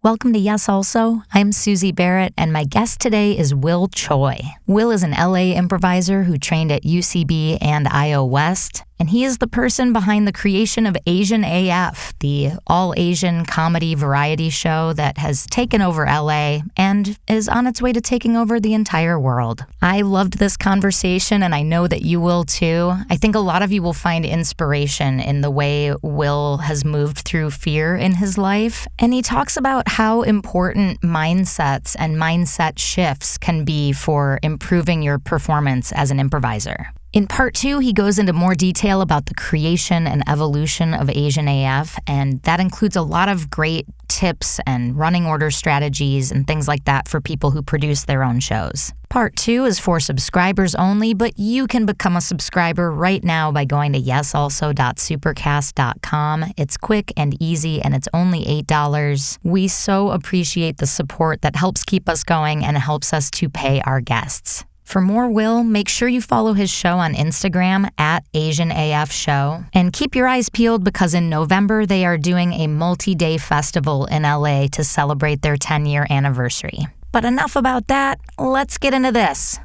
Welcome to Yes Also. I'm Suzi Barrett, and my guest today is Will Choi. Will is an LA improviser who trained at UCB and IO West, and he is the person behind the creation of Asian AF, the all-Asian comedy variety show that has taken over LA and is on its way to taking over the entire world. I loved this conversation, and I know that you will too. I think a lot of you will find inspiration in the way Will has moved through fear in his life, and he talks about how important mindsets and mindset shifts can be for improving your performance as an improviser. In part 2, he goes into more detail about the creation and evolution of Asian AF, and that includes a lot of great tips and running order strategies and things like that for people who produce their own shows. Part 2 is for subscribers only, but you can become a subscriber right now by going to yesalso.supercast.com. It's quick and easy, and it's only $8. We so appreciate the support that helps keep us going and helps us to pay our guests. For more Will, make sure you follow his show on Instagram at AsianAF Show. And keep your eyes peeled because in November, they are doing a multi-day festival in LA to celebrate their 10-year anniversary. But enough about that. Let's get into this.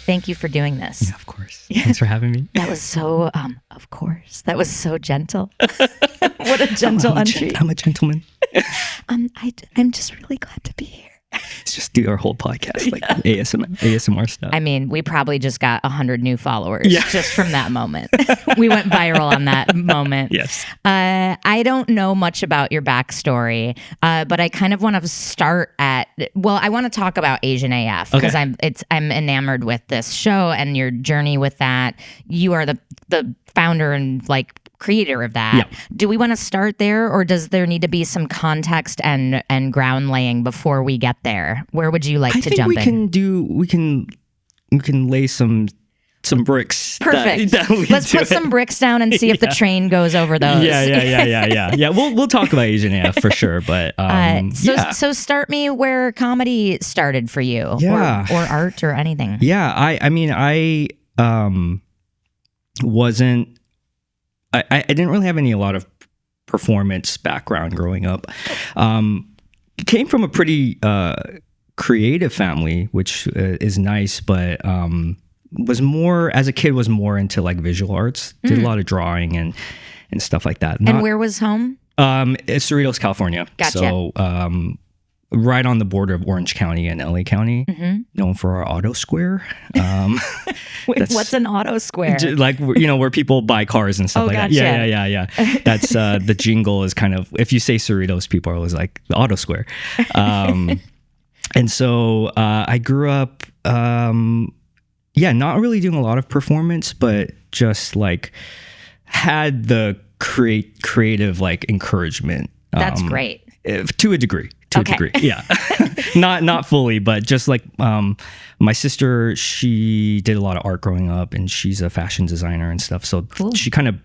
Thank you for doing this. Yeah, of course. Thanks for having me. That was so, of course. That was so gentle. What a gentle entry. I'm a gentleman. I'm just really glad to be here. Let's just do our whole podcast, like ASMR stuff. I mean, we probably just got 100 new followers just from that moment. We went viral on that moment. Yes. I don't know much about your backstory, but I kind of want to start at, well, I want to talk about Asian AF because I'm enamored with this show and your journey with that. You are the founder and creator of that. Yeah. Do we want to start there, or does there need to be some context and ground laying before we get there? Where would you like to jump in? We can lay some bricks. Perfect. Let's put some bricks down and see if the train goes over those. Yeah. We'll talk about Asian AF for sure, but so start me where comedy started for you, or art or anything. Yeah, I didn't really have a lot of performance background growing up. Came from a pretty creative family, which is nice, but was more into visual arts. Did a lot of drawing and stuff like that. And where was home? It's Cerritos, California. Gotcha. So right on the border of Orange County and LA County, known for our auto square. Wait, what's an auto square? Where people buy cars and stuff gotcha. that. Yeah. That's the jingle is kind of, if you say Cerritos, people are always like the auto square. And so I grew up, not really doing a lot of performance, but just had the creative encouragement. That's great. To a degree. Yeah. not fully, but just my sister, she did a lot of art growing up, and she's a fashion designer and stuff. So She kind of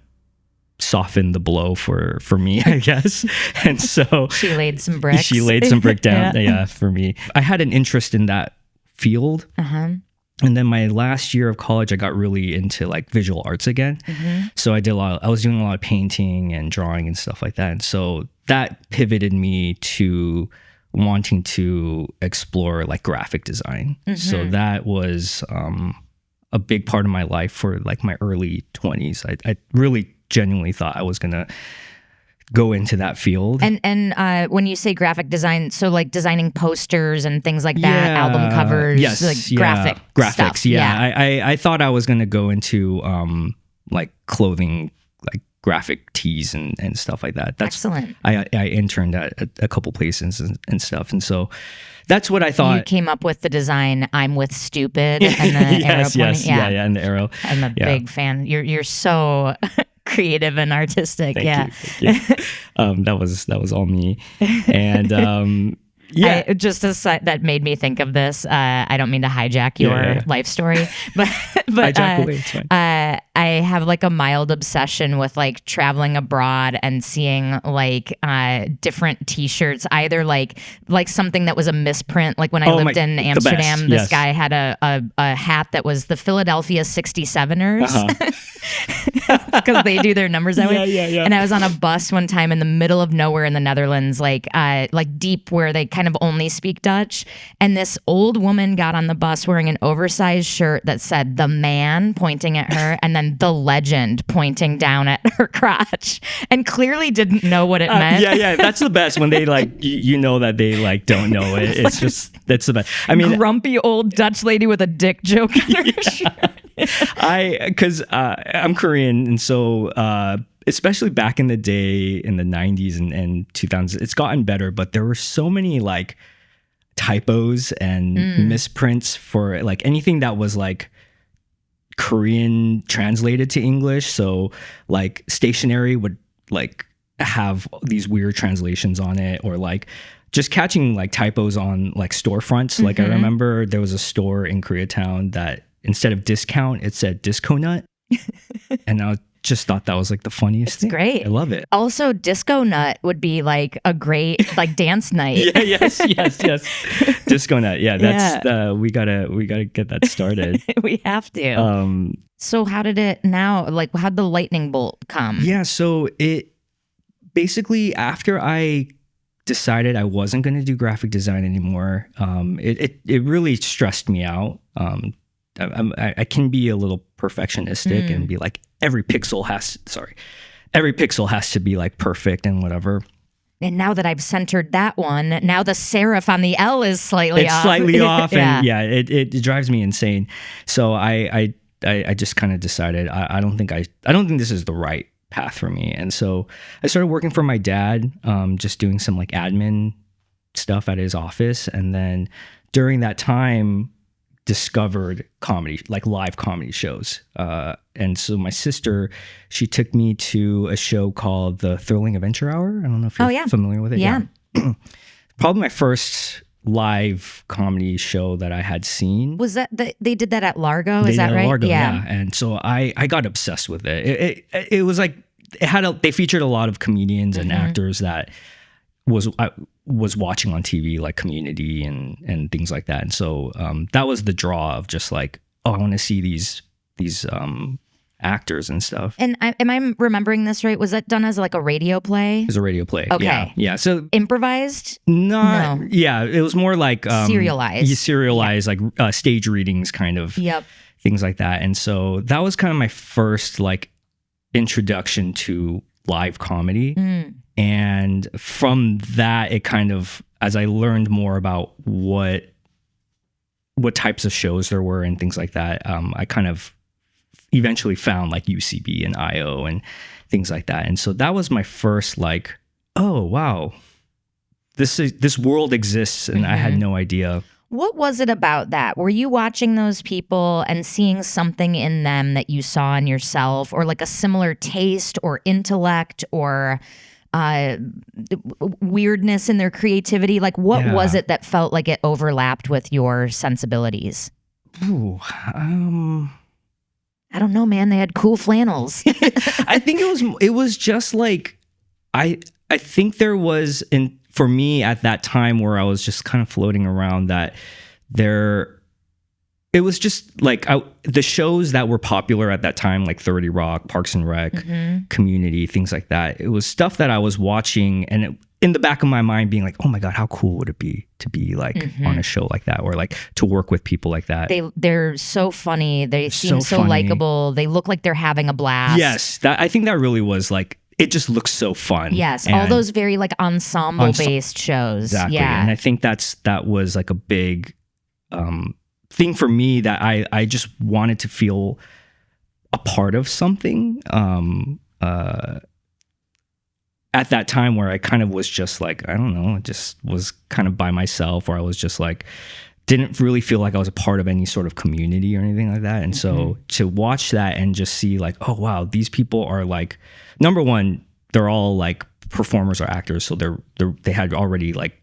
softened the blow for me, I guess. And so she laid some bricks. She laid some brick down for me. I had an interest in that field. And then my last year of college, I got really into visual arts again. So I was doing a lot of painting and drawing and stuff like that. And so that pivoted me to wanting to explore graphic design. So that was a big part of my life for my early 20s. I really genuinely thought I was going to go into that field. And when you say graphic design, so designing posters and things like that, album covers, graphics stuff. I thought I was going to go into clothing, graphic tees and stuff like that. That's excellent. I interned at a couple places and stuff, and so that's what I thought. You came up with the design "I'm with stupid" and the arrow pointing. And the arrow. I'm a big fan. You're so creative and artistic. Thank you. That was all me, and just a side that made me think of this. I don't mean to hijack your life story, but hijack away, it's fine. I have a mild obsession with traveling abroad and seeing different T-shirts. Either something that was a misprint, when I lived in Amsterdam. This guy had a hat that was the Philadelphia 67ers. because they do their numbers that way. Yeah. And I was on a bus one time in the middle of nowhere in the Netherlands, like deep where they kind of only speak Dutch. And this old woman got on the bus wearing an oversized shirt that said "the man" pointing at her, and then "the legend" pointing down at her crotch, and clearly didn't know what it meant. Yeah. That's the best when they like you know that they like don't know it. It's just that's the best. I mean, grumpy old Dutch lady with a dick joke on her shirt. Because I'm Korean, and so especially back in the day in the 90s and 2000s, it's gotten better, but there were so many like typos and misprints for like anything that was like Korean translated to English. So like stationery would like have these weird translations on it, or like just catching like typos on like storefronts. Like I remember there was a store in Koreatown that instead of discount, it said disco nut. And I just thought that was like the funniest thing. Great. I love it. Also, disco nut would be like a great like dance night. Yes. Disco nut. Yeah, that's we gotta get that started. We have to. So how did it now? Like, how'd the lightning bolt come? Yeah, so it basically after I decided I wasn't going to do graphic design anymore, it really stressed me out. I can be a little perfectionistic and be like every pixel has to be like perfect and whatever. And now that I've centered that one, now the serif on the L is slightly off. It's slightly off, and it drives me insane. So I just kind of decided I don't think this is the right path for me. And so I started working for my dad, just doing some like admin stuff at his office. And then during that time, discovered comedy, like live comedy shows. And so my sister, she took me to a show called The Thrilling Adventure Hour. I don't know if you're familiar with it. Yeah. Probably my first live comedy show that I had seen. Was that they did that at Largo? Is that right? Largo, yeah. And so I got obsessed with it. It was like they featured a lot of comedians and actors that I was watching on TV, like Community and things like that. And so that was the draw of just like, oh, I want to see these actors and stuff. And am I remembering this right? Was that done as like a radio play? It was a radio play. Okay. Yeah. So improvised? No. Yeah. It was more like serialized, like stage readings, kind of things like that. And so that was kind of my first like introduction to live comedy. And from that, it kind of, as I learned more about what types of shows there were and things like that, I kind of eventually found like UCB and IO and things like that. And so that was my first like, oh, wow, this world exists, and I had no idea. What was it about that? Were you watching those people and seeing something in them that you saw in yourself, or like a similar taste or intellect or weirdness in their creativity? Like, what was it that felt like it overlapped with your sensibilities? Ooh, I don't know, man. They had cool flannels. I think it was just like, I think there was, for me at that time where I was just kind of floating around, that it was just like the shows that were popular at that time, like 30 Rock, Parks and Rec, Community, things like that. It was stuff that I was watching, and in the back of my mind being like, oh my God, how cool would it be to be like on a show like that, or like to work with people like that? They're so funny. They seem so likable. They look like they're having a blast. Yes. I think that really was like, it just looks so fun. Yes. All those very like ensemble based shows. Exactly. Yeah. And I think that was like a big thing for me, that I just wanted to feel a part of something. At that time where I kind of was just like, I don't know, just was kind of by myself, or I was just like, didn't really feel like I was a part of any sort of community or anything like that. And so to watch that and just see like, oh wow, these people are like, number one, they're all like performers or actors. So they had already like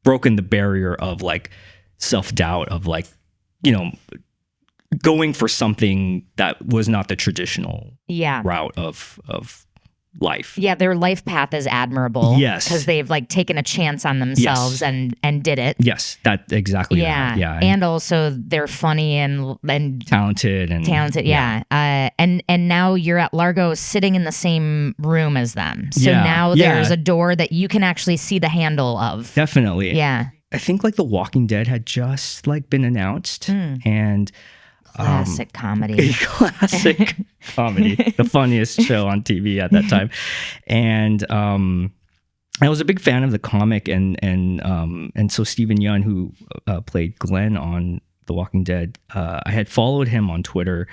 broken the barrier of like self-doubt of like, you know, going for something that was not the traditional route of life. Yeah, their life path is admirable. Yes. Because they've like taken a chance on themselves and did it. Yes, that exactly. Yeah. That. Yeah. And also they're funny and talented. Yeah. And now you're at Largo sitting in the same room as them. So now there's a door that you can actually see the handle of. Definitely. Yeah. I think like The Walking Dead had just like been announced and classic comedy. Classic comedy. The funniest show on TV at that time. And I was a big fan of the comic and so Stephen Yeun, who played Glenn on The Walking Dead, I had followed him on Twitter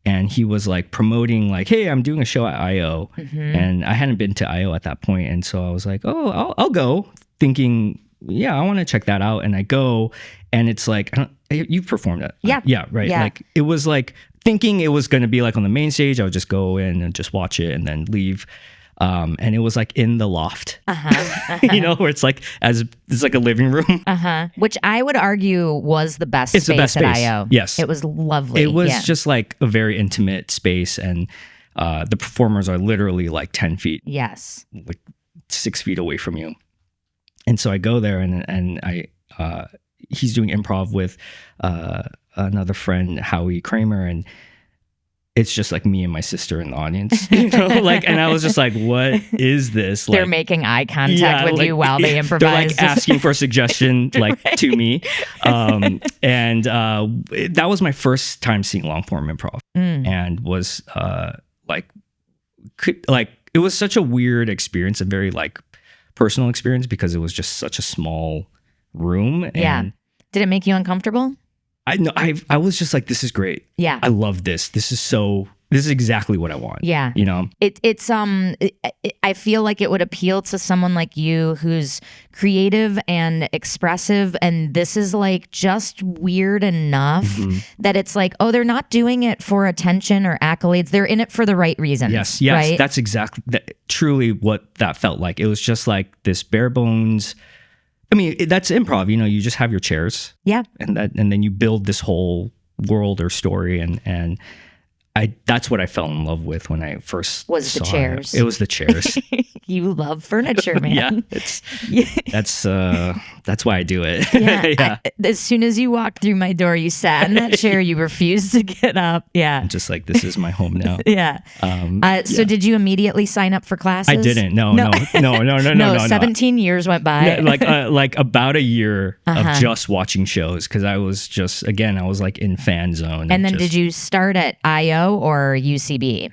and he was like promoting like, hey, I'm doing a show at IO. And I hadn't been to IO at that point. And so I was like, oh, I'll go, thinking, yeah, I want to check that out. And I go and it's like, you've performed it. Yeah. Yeah. Right. Yeah. Like it was like thinking it was going to be like on the main stage. I would just go in and just watch it and then leave. And it was like in the loft, you know, where it's like it's like a living room. Which I would argue was the best It's space the best space. at IO. Yes. It was lovely. It was just like a very intimate space. And the performers are literally like 10 feet. Yes. Like 6 feet away from you. And so I go there and he's doing improv with another friend, Howie Kramer, and it's just like me and my sister in the audience, you know, like, and I was just like, what is this? Like, they're making eye contact with you while they improvise. They're like asking for a suggestion, like to me. And that was my first time seeing long form improv and was like, it was such a weird experience, a very like personal experience because it was just such a small room. And did it make you uncomfortable? I was just like, this is great. Yeah. I love this. This is exactly what I want. Yeah. You know? I feel like it would appeal to someone like you who's creative and expressive, and this is like just weird enough that it's like, oh, they're not doing it for attention or accolades. They're in it for the right reasons. Yes. Right? That's exactly truly what that felt like. It was just like this bare bones. I mean, that's improv, you know, you just have your chairs. Yeah. And then you build this whole world or story. And that's what I fell in love with when I first was the chairs. It was the chairs. You love furniture, man. That's why I do it. Yeah. As soon as you walked through my door, you sat in that chair. You refused to get up. Yeah. I'm just like, this is my home now. Yeah. So did you immediately sign up for classes? I didn't. No. 17 years went by. Like about a year of just watching shows because I was just, again, I was like in fan zone. And then did you start at IO or UCB?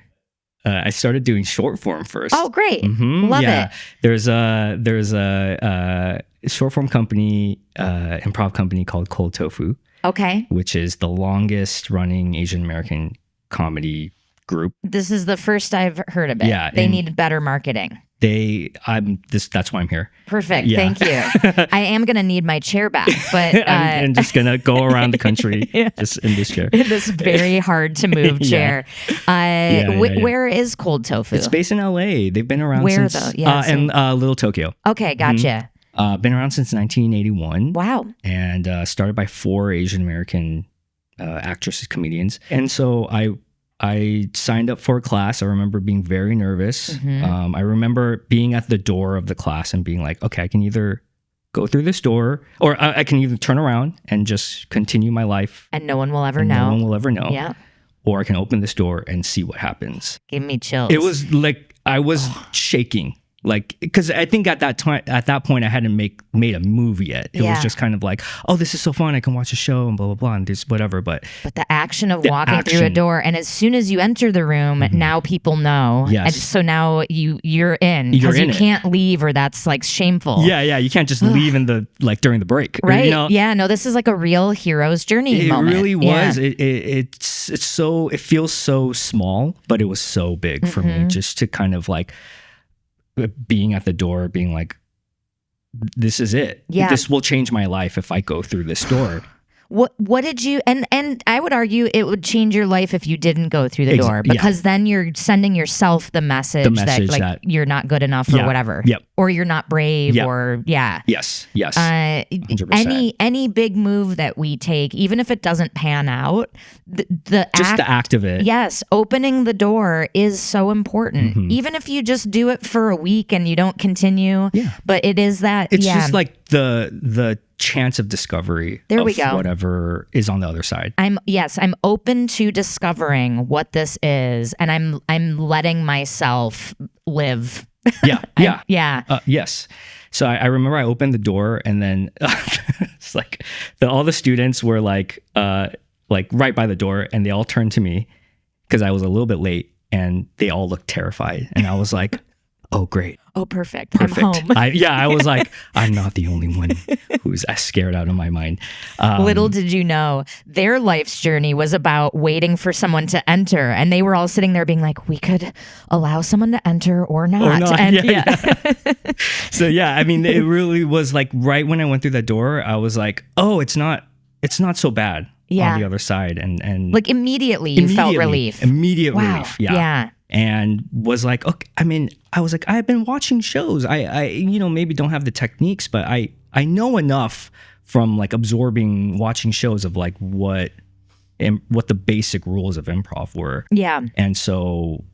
I started doing short form first. Oh, great. Love it. There's a short form company, improv company called Cold Tofu. Okay. Which is the longest running Asian American comedy group. This is the first I've heard of it. Yeah. They needed better marketing. That's why I'm here. Perfect. Yeah. Thank you. I am going to need my chair back, but I'm just going to go around the country just in this chair. This very hard to move chair. Where is Cold Tofu? It's based in LA. They've been around since though? Yeah, in Little Tokyo. Okay, gotcha. Been around since 1981. Wow. And started by 4 Asian American actresses, comedians. And so I signed up for a class. I remember being very nervous. I remember being at the door of the class and being like, okay, I can either go through this door or I can either turn around and just continue my life. And no one will ever know. No one will ever know. Yeah. Or I can open this door and see what happens. Give me chills. It was like, I was shaking. Like, because I think at that point, I hadn't made a move yet. It was just kind of like, oh, this is so fun. I can watch a show and blah, blah, blah, and this, whatever. But the action of walking through a door, and as soon as you enter the room, now people know. Yes. And so now you're in. Because you can't leave or that's like shameful. Yeah. You can't just leave during the break. Right. You know? Yeah. No, this is like a real hero's journey moment. It really was. Yeah. It feels so small, but it was so big for me just to kind of like, being at the door, being like, this is it. Yeah. This will change my life if I go through this door. What did you and I would argue it would change your life if you didn't go through the door, because then you're sending yourself the message that like you're not good enough or whatever. Yep. Or you're not brave or Yes. 100%. Any big move that we take, even if it doesn't pan out, the act of it. Yes, opening the door is so important. Mm-hmm. Even if you just do it for a week and you don't continue. Yeah. But it is that it's just like the chance of discovery of whatever is on the other side. I'm open to discovering what this is, and I'm letting myself live. Yes. So I remember I opened the door, and then it's like all the students were like right by the door, and they all turned to me because I was a little bit late, and they all looked terrified, and I was like, oh, great. Oh, perfect. I'm home. I was like, I'm not the only one who's scared out of my mind. Little did you know, their life's journey was about waiting for someone to enter. And they were all sitting there being like, we could allow someone to enter or not. And So, I mean, it really was like right when I went through that door, I was like, oh, it's not so bad on the other side. And like immediately you felt relief. Immediate relief. Yeah. And was like, okay, I mean, I was like, I've been watching shows. I maybe don't have the techniques, but I know enough from like watching shows of like what the basic rules of improv were. Yeah. And so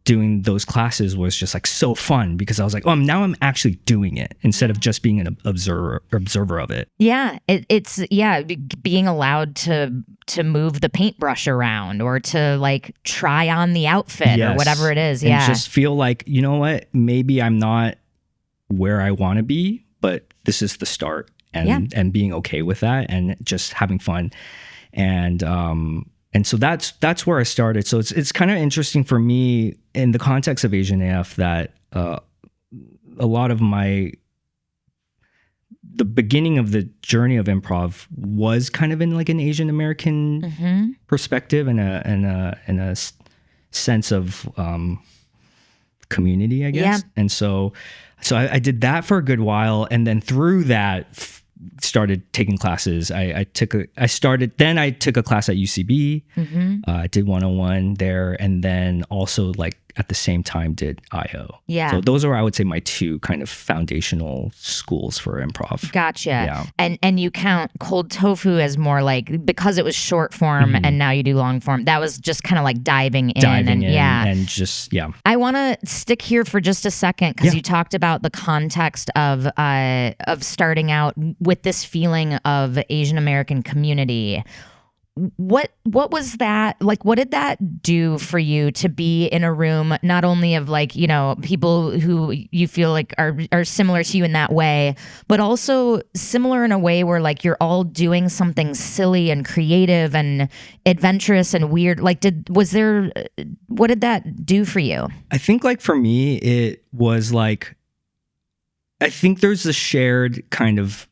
doing those classes was just like so fun because I was like, oh, now I'm actually doing it instead of just being an observer of it. Yeah. It's being allowed to move the paintbrush around or to like try on the outfit or whatever it is. And just feel like, you know what, maybe I'm not where I want to be, but this is the start, and being okay with that and just having fun. And so that's where I started. So it's kind of interesting for me in the context of Asian AF that a lot of the beginning of the journey of improv was kind of in like an Asian American perspective and a sense of community, I guess. Yeah. And so I did that for a good while, and then through that started taking classes. I took a class at UCB. I did 101 there, and then also like at the same time did IO. Yeah. So those are, I would say, my two kind of foundational schools for improv. Gotcha. Yeah. And you count Cold Tofu as more like, because it was short form and now you do long form, that was just kind of like diving in. And just, I want to stick here for just a second because you talked about the context of starting out with this feeling of Asian American community. What was that like? What did that do for you to be in a room not only of like, you know, people who you feel like are similar to you in that way, but also similar in a way where like you're all doing something silly and creative and adventurous and weird? Like, what did that do for you? I think like for me, it was like, I think there's a shared kind of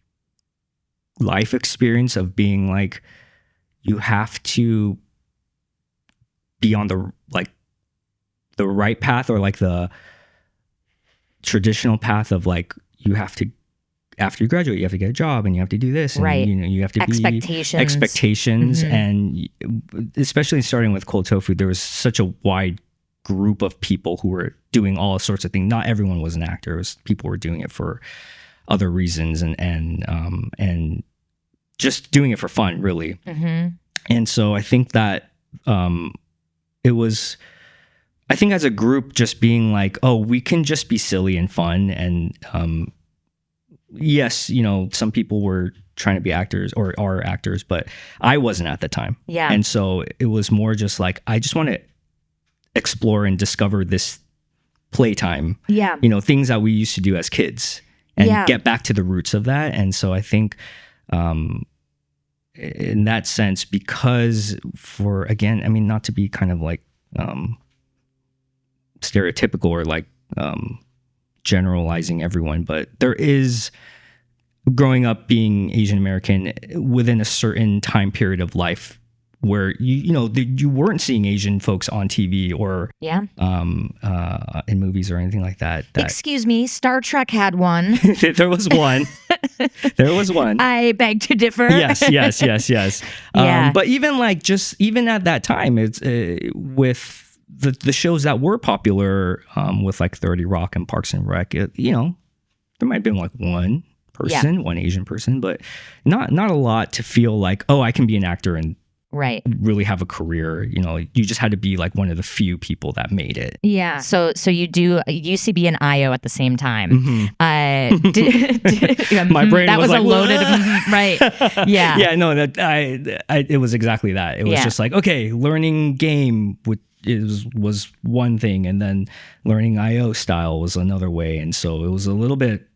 life experience of being like, you have to be on the right path, or like the traditional path of like, you have to, after you graduate, you have to get a job and you have to do this. And, right. you know, you have to expectations. And especially starting with Cold Tofu, there was such a wide group of people who were doing all sorts of things. Not everyone was an actor. People were doing it for other reasons and just doing it for fun, really. And so I think that it was, I think as a group, just being like, oh, we can just be silly and fun. And yes, you know, some people were trying to be actors or are actors, but I wasn't at the time. Yeah. And so it was more just like, I just want to explore and discover this playtime. Yeah. You know, things that we used to do as kids and get back to the roots of that. And so I think in that sense, because for, again, I mean, not to be kind of like stereotypical or like generalizing everyone, but there is, growing up being Asian American within a certain time period of life where you weren't seeing Asian folks on TV or in movies or anything like that. Excuse me, Star Trek had one. There was one. There was one. I beg to differ. Yes. Yeah. But even at that time, it's with the shows that were popular, with like 30 Rock and Parks and Rec, there might have been like one person, one Asian person, but not a lot to feel like, oh, I can be an actor and really have a career. You just had to be like one of the few people that made it. Yeah. So you do UCB and IO at the same time. Mm-hmm. My brain was like, a loaded right. Yeah. Yeah, no, it was exactly that. It was just like, okay, learning game was one thing, and then learning IO style was another way. And so it was a little bit,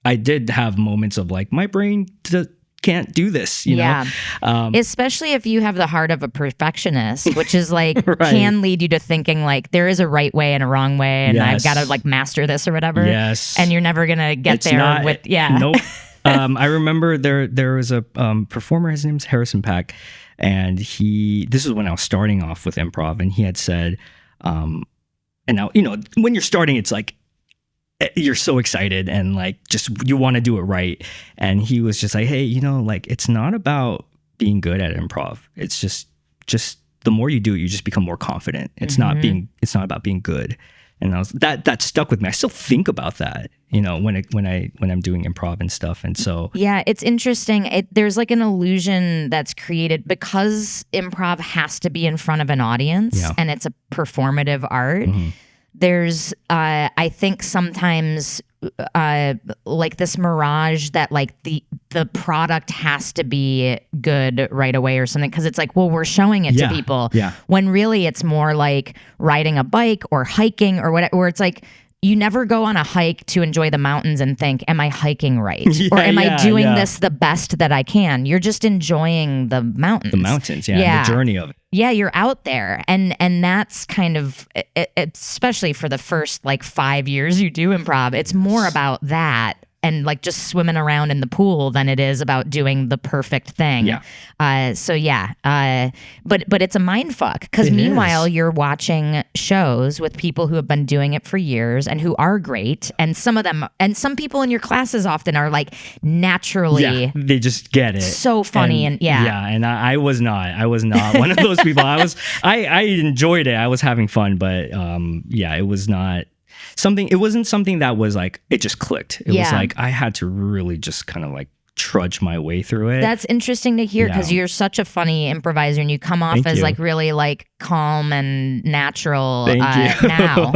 I did have moments of like, my brain can't do this, you know? Especially if you have the heart of a perfectionist, which is like can lead you to thinking like there is a right way and a wrong way, and I've got to like master this or whatever. Yes. And you're never gonna get there with Nope. I remember there was a performer, his name's Harrison Pack, and this is when I was starting off with improv, and he had said, and now, when you're starting, it's like, you're so excited and like just you want to do it right. And he was just like, hey, like it's not about being good at improv. It's just the more you do it, you just become more confident. It's not about being good. And that stuck with me. I still think about that, when I'm doing improv and stuff. And so it's interesting. There's like an illusion that's created because improv has to be in front of an audience and it's a performative art. Mm-hmm. There's, I think sometimes like this mirage that like the product has to be good right away or something, because it's like, well, we're showing it to people. Yeah. When really it's more like riding a bike or hiking or whatever, where it's like, you never go on a hike to enjoy the mountains and think, am I hiking right? Or am I doing this the best that I can? You're just enjoying the mountains. The mountains, the journey of it. Yeah, you're out there. And that's kind of, especially for the first like 5 years you do improv, it's more about that and like just swimming around in the pool than it is about doing the perfect thing. Yeah. But it's a mind fuck, because meanwhile you're watching shows with people who have been doing it for years and who are great, and some people in your classes often are like naturally they just get it, so funny. And I was not one of those people. I enjoyed it. I was having fun, but it was not something. It wasn't something that was like it just clicked. It was like I had to really just kind of like trudge my way through it. That's interesting to hear, because you're such a funny improviser and you come off as like really like calm and natural. Thank you. Now.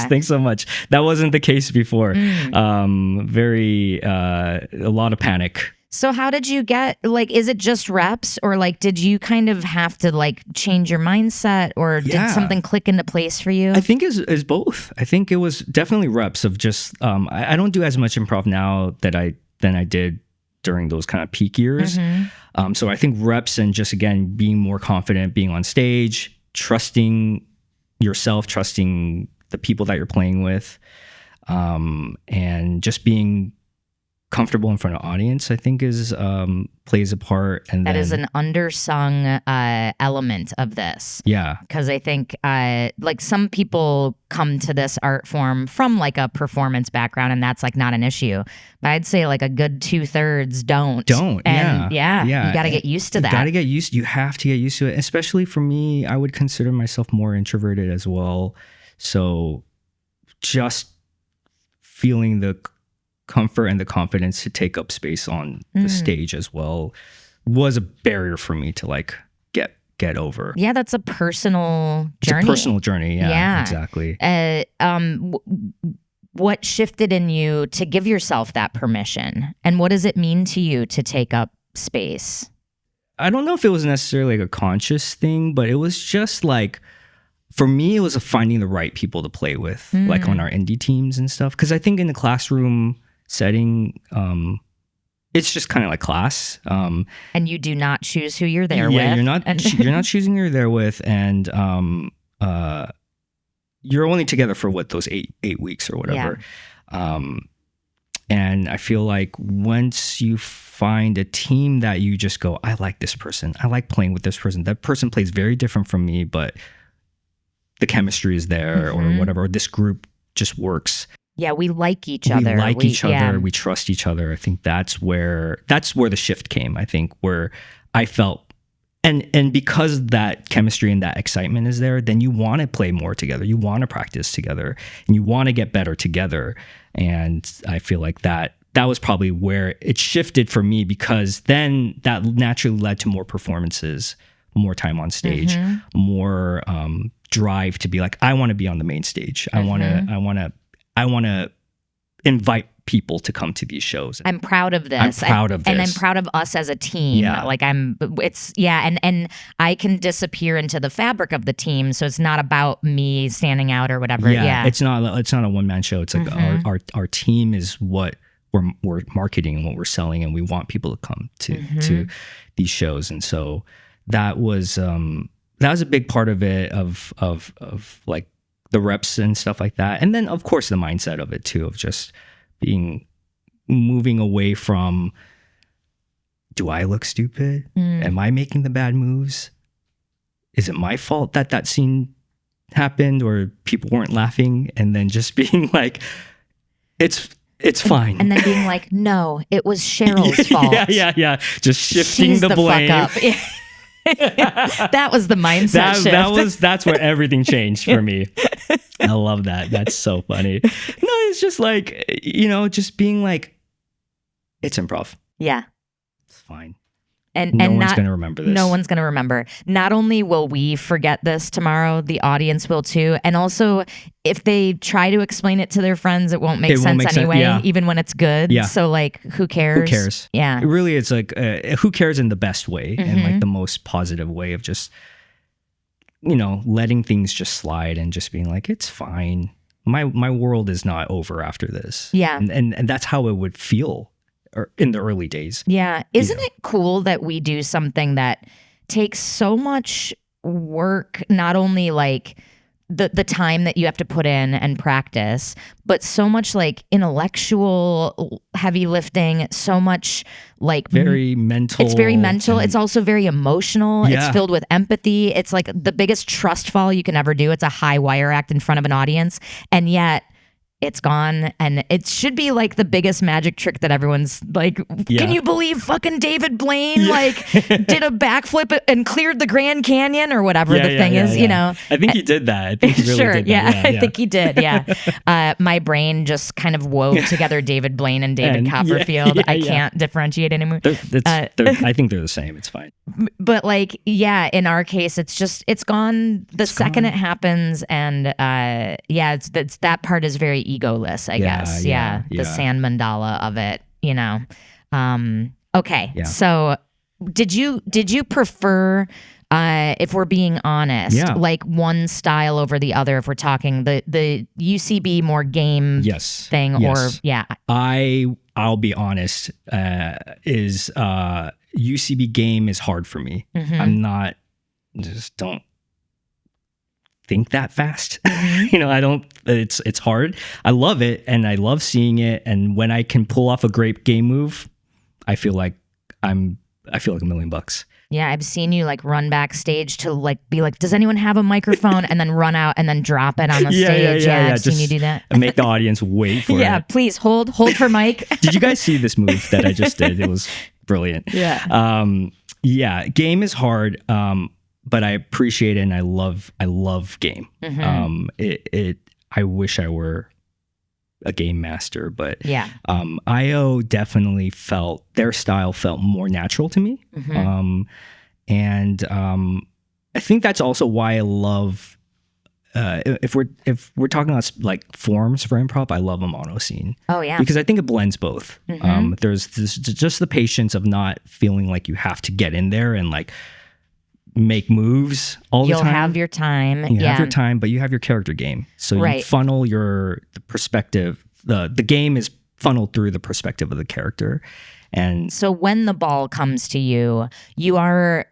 Thanks so much. That wasn't the case before. Very a lot of panic. So how did you get, like, is it just reps, or like did you kind of have to like change your mindset, or did something click into place for you? I think it's both. I think it was definitely reps of just I don't do as much improv now than I did during those kind of peak years. So I think reps and just, again, being more confident, being on stage, trusting yourself, trusting the people that you're playing with, and just being comfortable in front of audience, I think is plays a part. And that is an undersung element of this. Yeah. Because I think like some people come to this art form from like a performance background, and that's like not an issue. But I'd say like a good 2/3 don't. And you got to get used to that. You have to get used to it. Especially for me, I would consider myself more introverted as well. So just feeling the comfort and the confidence to take up space on the stage as well was a barrier for me to like get over. Yeah, that's a personal journey. It's a personal journey. Yeah. Exactly. What shifted in you to give yourself that permission, and what does it mean to you to take up space? I don't know if it was necessarily like a conscious thing, but it was just like, for me, it was finding the right people to play with, like on our indie teams and stuff. Because I think in the classroom setting, it's just kind of like class. And you do not choose who you're there with. Yeah, you're not choosing who you're there with, and you're only together for those eight weeks or whatever. Yeah. And I feel like once you find a team that you just go, I like this person, I like playing with this person. That person plays very different from me, but the chemistry is there, or whatever. Or this group just works. Yeah, we like each other. We like each other. We trust each other. I think that's where the shift came. I think where I felt, and because that chemistry and that excitement is there, then you want to play more together. You want to practice together, and you want to get better together. And I feel like that was probably where it shifted for me, because then that naturally led to more performances, more time on stage, more drive to be like, I want to be on the main stage. I want to invite people to come to these shows. I'm proud of this. And I'm proud of us as a team. Yeah. Like and I can disappear into the fabric of the team. So it's not about me standing out or whatever. Yeah. It's not a one-man show. It's like our team is what we're marketing and what we're selling, and we want people to come to these shows. And so that was a big part of it, of like the reps and stuff like that. And then of course the mindset of it too, of just moving away from, do I look stupid? Am I making the bad moves? Is it my fault that scene happened or people weren't laughing? And then just being like, it's fine. And then being like, no, it was Cheryl's fault. Yeah. Just shifting She's the blame. Fuck up. That was the mindset shift. That's where everything changed for me. I love that. That's so funny. No, it's just like, just being like, it's improv. Yeah. It's fine. And no one's going to remember this. No one's going to remember. Not only will we forget this tomorrow, the audience will too. And also, if they try to explain it to their friends, it won't make sense anyway, even when it's good. Yeah. So like, who cares? Who cares? Yeah. It really, it's like, who cares in the best way and like the most positive way of just, letting things just slide and just being like, it's fine. My world is not over after this. Yeah. And that's how it would feel in the early days. Yeah. Isn't it cool that we do something that takes so much work, not only like the time that you have to put in and practice, but so much like intellectual heavy lifting, so much like very mental. It's very mental. It's also very emotional. Yeah. It's filled with empathy. It's like the biggest trust fall you can ever do. It's a high wire act in front of an audience. And yet it's gone, and it should be like the biggest magic trick that everyone's like, can you believe fucking David Blaine did a backflip and cleared the Grand Canyon or whatever the thing is, I think he did that. I think he really did that. I think he did, my brain just kind of wove together David Blaine and David Copperfield. I can't differentiate anymore. I think they're the same. It's fine. But like, in our case, it's gone the second it happens, and it's that part is very egoless, I guess. The sand mandala of it, Okay. Yeah. So did you prefer, if we're being honest, like one style over the other, if we're talking the UCB more game thing, or I'll be honest, is UCB game is hard for me. I'm not, don't think that fast. I don't, it's hard. I love it and I love seeing it. And when I can pull off a great game move, I feel like $1 million. Yeah, I've seen you like run backstage to like be like, does anyone have a microphone? And then run out and then drop it on the stage. I've seen you do that. And make the audience wait for it. Yeah, please hold for Mike. Did you guys see this move that I just did? It was brilliant. Yeah. Game is hard. But I appreciate it and I love game. I wish I were a game master, but IO definitely felt their style felt more natural to me. And I think that's also why I love if we're talking about like forms for improv, I love a monoscene. Oh yeah, because I think it blends both. There's just the patience of not feeling like you have to get in there and like make moves all the time. You'll have your time. You have your time, but you have your character game. So you funnel the perspective. The game is funneled through the perspective of the character. And so when the ball comes to you, you're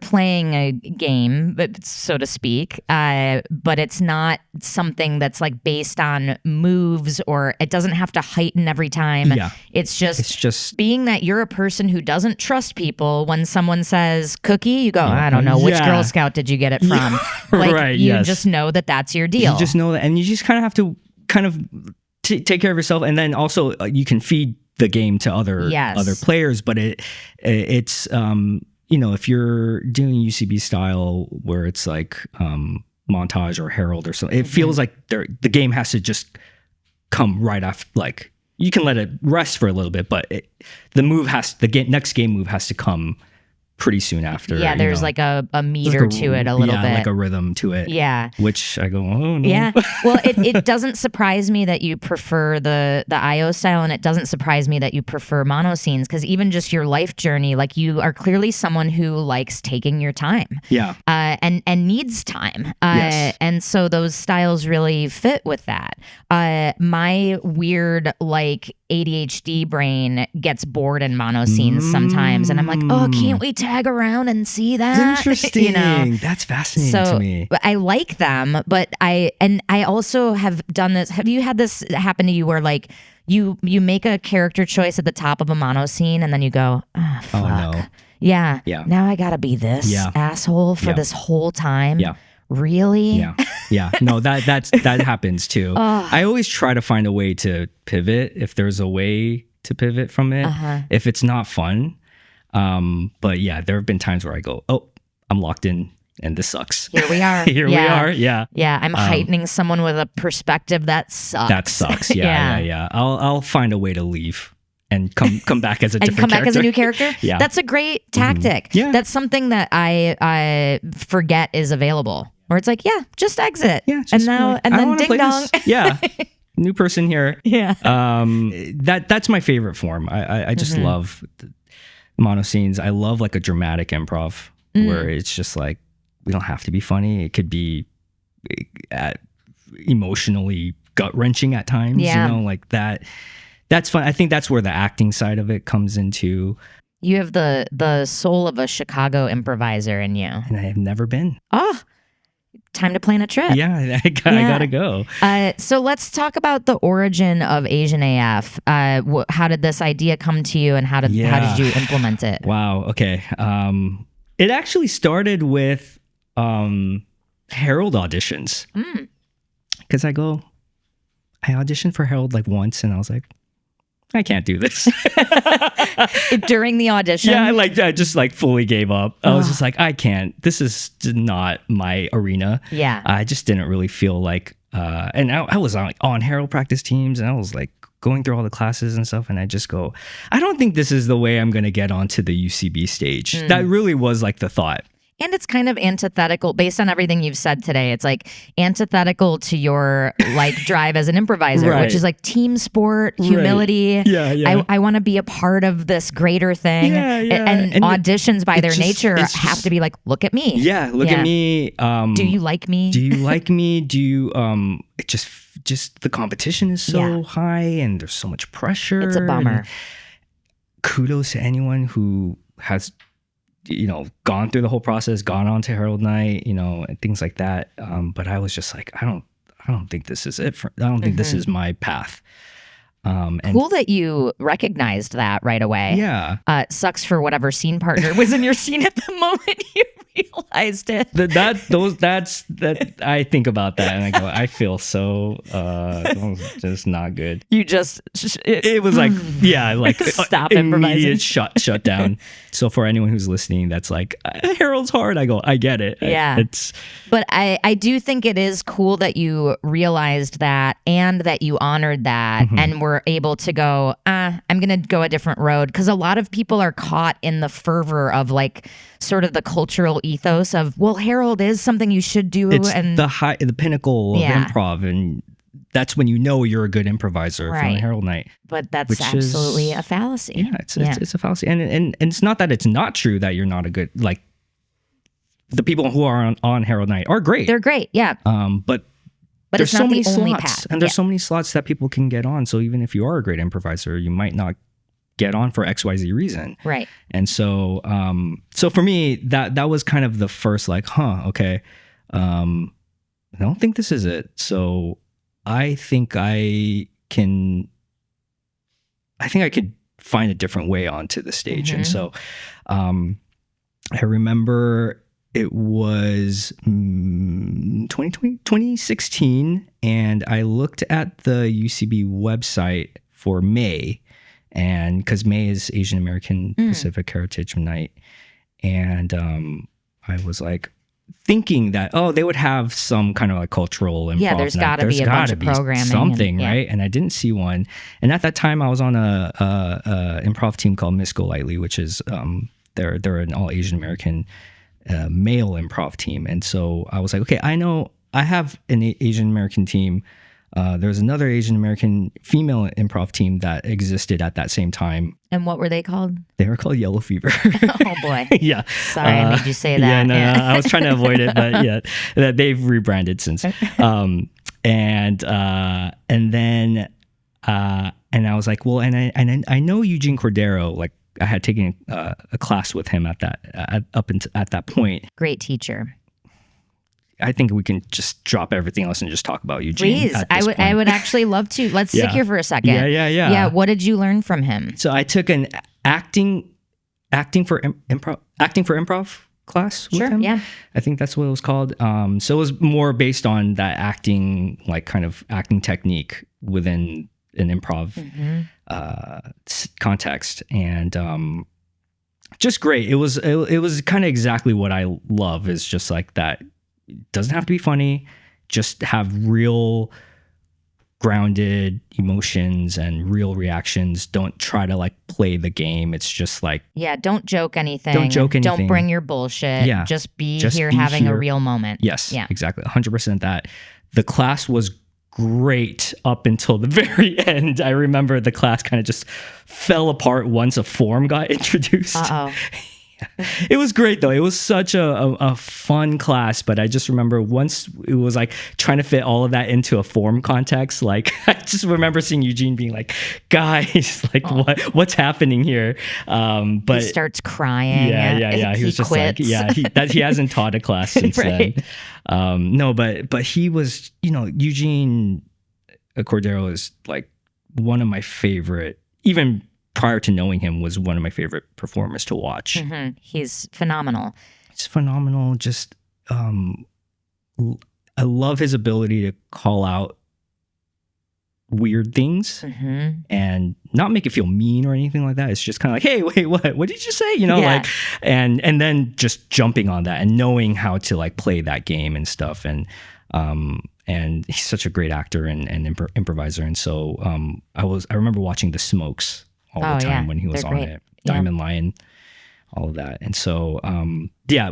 playing a game, so to speak, but it's not something that's like based on moves, or it doesn't have to heighten every time. Yeah. It's just being that you're a person who doesn't trust people. When someone says cookie, you go, I don't know, which Girl Scout did you get it from? Like you just know that that's your deal. You just know that, and you just kind of have to take care of yourself, and then also you can feed the game to other players. But it's if you're doing UCB style where it's like montage or herald or something, it feels like the game has to just come right after. Like you can let it rest for a little bit, but the next game move has to come pretty soon after. Yeah, there's like a meter to it a little bit. Like a rhythm to it. Yeah. Which I go, oh no. Yeah. Well, it doesn't surprise me that you prefer the IO style, and it doesn't surprise me that you prefer monoscenes, because even just your life journey, like you are clearly someone who likes taking your time. Yeah. And needs time. Yes. And so those styles really fit with that. My weird like ADHD brain gets bored in monoscenes sometimes, and I'm like, oh, can't we tag around and see that? Interesting. That's fascinating to me. I like them, but I also have done this. Have you had this happen to you where like you make a character choice at the top of a monoscene and then you go, oh, fuck. Oh no. Yeah. Now I gotta be this asshole for this whole time. Yeah. Really? Yeah. No, that happens too. I always try to find a way to pivot if there's a way to pivot from it. If it's not fun. But yeah, there have been times where I go, oh, I'm locked in and this sucks. Here we are. We are. Yeah. Yeah. I'm heightening someone with a perspective that sucks. That sucks. Yeah. I'll find a way to leave and come back as a different character. As a new character. Yeah. That's a great tactic. Yeah. That's something that I forget is available. Or it's like, just exit. Yeah. And then ding dong. Yeah. New person here. Yeah. That's my favorite form. I just love monoscenes. I love like a dramatic improv where it's just like, we don't have to be funny. It could be emotionally gut wrenching at times, like that. That's fun. I think that's where the acting side of it comes into. You have the soul of a Chicago improviser in you. And I have never been. Oh, time to plan a trip. Yeah, I gotta go. So let's talk about the origin of Asian AF. How did this idea come to you, and how did you implement it? Wow. Okay. It actually started with Herald auditions. Because I auditioned for Herald like once, and I was like, I can't do this. During the audition? Yeah, I just like fully gave up. I was just like, I can't. This is not my arena. Yeah. I just didn't really feel like, and I was on Herald practice teams, and I was like going through all the classes and stuff, and I just go, I don't think this is the way I'm going to get onto the UCB stage. That really was like the thought. And it's kind of antithetical, based on everything you've said today. It's like antithetical to your like drive as an improviser, which is like team sport, humility. Yeah. I want to be a part of this greater thing. And auditions by their nature have to be like, look at me. Yeah, look at me. Do you like me? Do you like me? Do you it just the competition is so high, and there's so much pressure. It's a bummer. Kudos to anyone who has gone through the whole process, gone on to Herald Night, and things like that. But I was just like, I don't think this is it. I don't think this is my path. And cool that you recognized that right away. Yeah. Sucks for whatever scene partner was in your scene at the moment you realized it. That I think about that and I go, I feel so just not good. You just it was like stop immediate shut down. So for anyone who's listening that's like, Herald's hard, I go, I get it. Yeah. But I do think it is cool that you realized that, and that you honored that, and were able to go, I'm gonna go a different road. Because a lot of people are caught in the fervor of like sort of the cultural ethos of, well, Herald is something you should do. It's and the pinnacle of improv, and that's when you're a good improviser from a Herald Night. But that's absolutely a fallacy. Yeah, it's a fallacy, and it's not that it's not true that you're not a good, like, the people who are on Herald Night are great. They're great, yeah. But there's it's not so many the only slots, path. and there's so many slots that people can get on. So even if you are a great improviser, you might not get on for XYZ reason. Right. And so, so for me, that was kind of the first like, okay, I don't think this is it. So I think I could find a different way onto the stage. And so, I remember it was 2016, and I looked at the UCB website for May, and because May is Asian American Pacific Heritage Night, and I was like thinking that they would have some kind of like cultural improv there's night. got to be a bunch of programming, something, right? And I didn't see one. And at that time, I was on a improv team called Miss Golightly, which is they're an all Asian American male improv team. And so I was like, okay, I know I have an Asian American team. There's another Asian American female improv team that existed at that same time. And what were they called? They were called Yellow Fever. Oh boy. Yeah. Sorry, I made you say that. No, I was trying to avoid it, but yeah, they've rebranded since. And then I was like, well, and I know Eugene Cordero, like I had taken a class with him at that point. Great teacher. I think we can just drop everything else and just talk about Eugene. Please, I would actually love to. Let's stick here for a second. Yeah. Yeah, what did you learn from him? So I took an acting for improv class with him. Yeah. I think that's what it was called. So it was more based on that acting, like kind of acting technique within an improv context, and just great. It was kind of exactly what I love. Is just like that. It doesn't have to be funny. Just have real grounded emotions and real reactions. Don't try to like play the game. It's just like, don't joke anything. Don't bring your bullshit. Yeah. Just be having a real moment. Yes, exactly. 100% that. The class was great up until the very end. I remember the class kind of just fell apart once a form got introduced. It was great though. It was such a fun class, but I just remember once it was like trying to fit all of that into a form context. Like I just remember seeing Eugene being like, guys, like what's happening here? But he starts crying. Yeah. He was just quits. Like, he hasn't taught a class since right. then. No, but he was, Eugene Cordero is like one of my favorite, even prior to knowing him, was one of my favorite performers to watch. Mm-hmm. He's phenomenal. He's phenomenal. Just, I love his ability to call out weird things and not make it feel mean or anything like that. It's just kind of like, hey, wait, what did you say? Like, and then just jumping on that and knowing how to like play that game and stuff. And he's such a great actor and improviser. And so, I remember watching The Smokes all the time when he was on it. Diamond Lion, all of that. And so,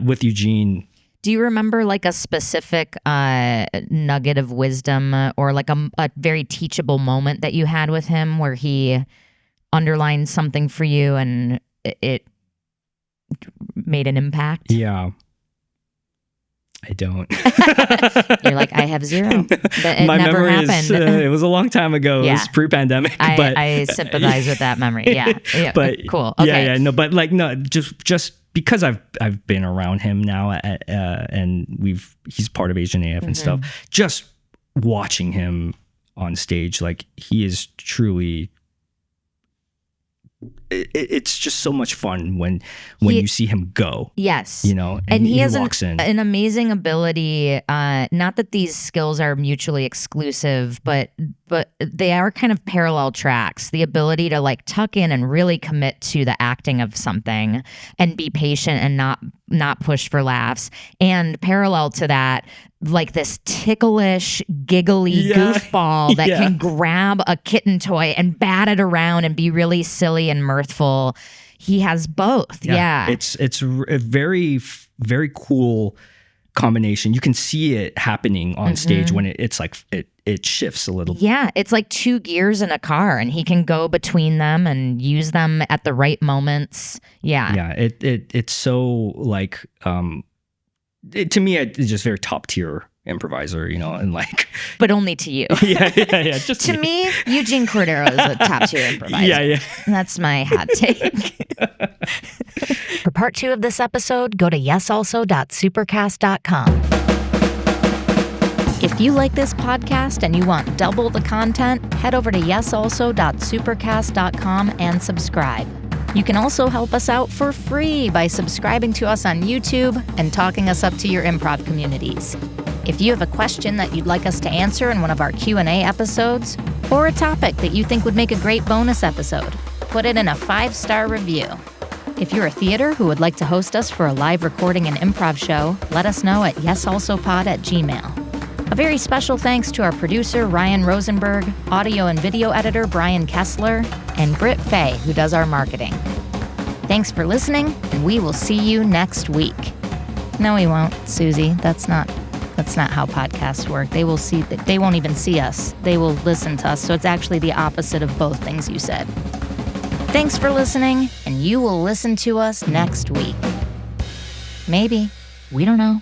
with Eugene. Do you remember like a specific nugget of wisdom or like a very teachable moment that you had with him where he underlined something for you and it made an impact? Yeah. I don't. You're like, I have zero. It My never memory happened. It was a long time ago. It was pre-pandemic. But I sympathize with that memory. Yeah. But cool. Okay. No, but like, no, just because I've been around him now and he's part of Asian AF and stuff. Just watching him on stage, like he is truly. It's just so much fun when you see him go. Yes. And he has walks in. an amazing ability. Not that these skills are mutually exclusive, but they are kind of parallel tracks. The ability to like tuck in and really commit to the acting of something and be patient and not push for laughs. And parallel to that, like this ticklish, giggly goofball that can grab a kitten toy and bat it around and be really silly and mirthful. He has both. Yeah. It's a very, very cool combination. You can see it happening on stage when it's like it shifts a little. Yeah, it's like two gears in a car and he can go between them and use them at the right moments. Yeah. Yeah, it's so like to me it's just very top tier improviser, and like, but only to you. yeah. Just to me, Eugene Cordero is a top tier improviser. Yeah. That's my hot take. For part 2 of this episode, go to yesalso.supercast.com. If you like this podcast and you want double the content, head over to yesalso.supercast.com and subscribe. You can also help us out for free by subscribing to us on YouTube and talking us up to your improv communities. If you have a question that you'd like us to answer in one of our Q&A episodes, or a topic that you think would make a great bonus episode, put it in a 5-star review. If you're a theater who would like to host us for a live recording and improv show, let us know at yesalsopod@gmail.com. A very special thanks to our producer, Ryan Rosenberg, audio and video editor, Brian Kessler, and Britt Faye, who does our marketing. Thanks for listening, and we will see you next week. No, we won't, Suzi. That's not how podcasts work. They won't even see us. They will listen to us, so it's actually the opposite of both things you said. Thanks for listening, and you will listen to us next week. Maybe. We don't know.